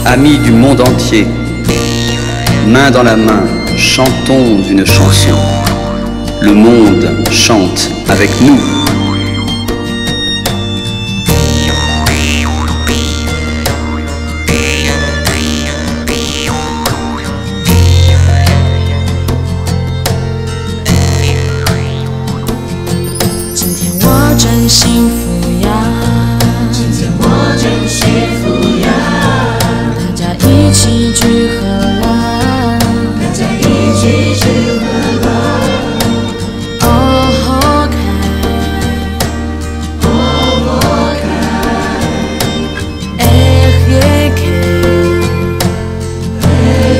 Amis du monde entier, main dans la main, chantons une chanson. Le monde chante avec nous.真幸福呀！今天我真幸福呀！大家一起聚合了，大家一起聚合了。哦吼开，哦吼开，哎耶开，哎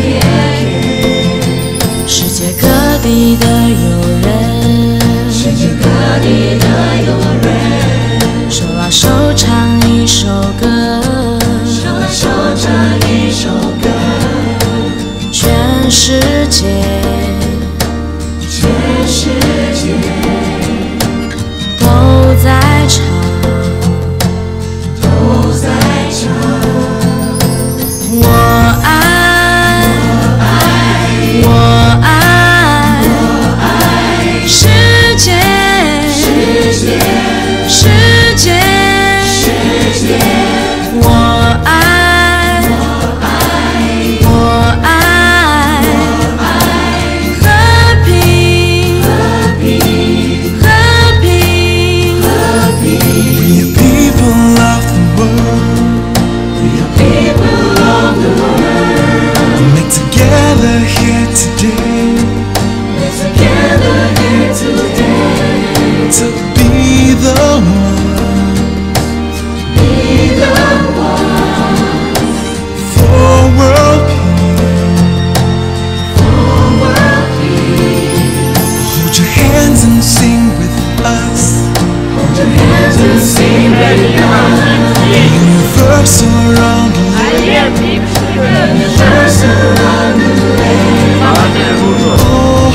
耶开。世界各地的友人，世界各地的友人。手拉手唱一首歌，手拉手唱一首歌，全世界，全世界都在唱，都在唱。我爱，我爱，我爱世界。世界，我爱，我爱，和平，和平，和平，和平。We are people of the world. We are people of the world. We meet together here today. We're together here today. To be the one. And sing with us. Hold your hands and sing with us. Universal around the land. Universal around the land. Oh,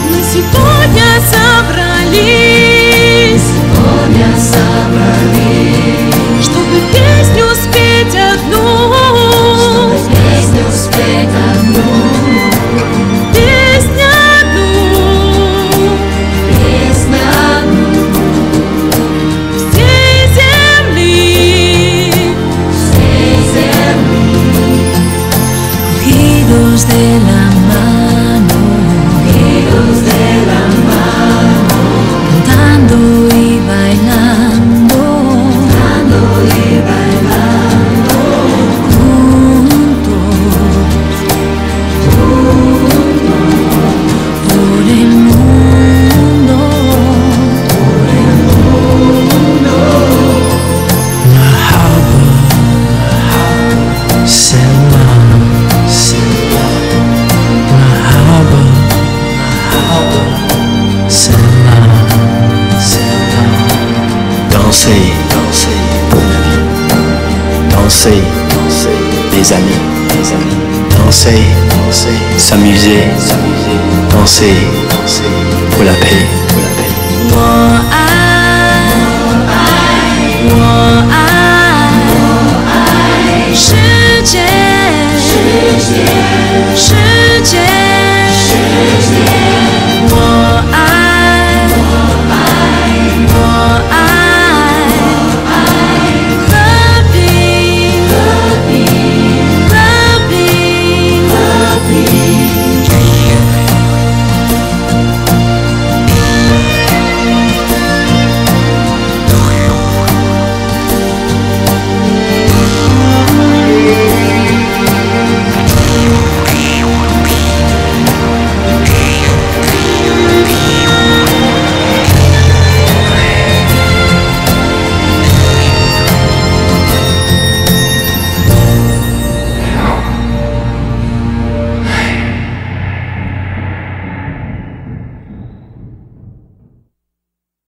Мы сегодня собрались, чтобы песню спеть одну, песню спеть одну, песню одну, песню одну. Всей земли, cogidos de la mano, cogidos de la mano, cantando y bailando, cantando y bailando, juntos, juntos, por el mundo, por el mundo. Mahaba, Selam, Mahaba, Selam. Danser, danser pour la vie. Danser, danser les amis, les amis. Danser, danser, s'amuser, s'amuser. Danser, danser pour la paix, pour la paix.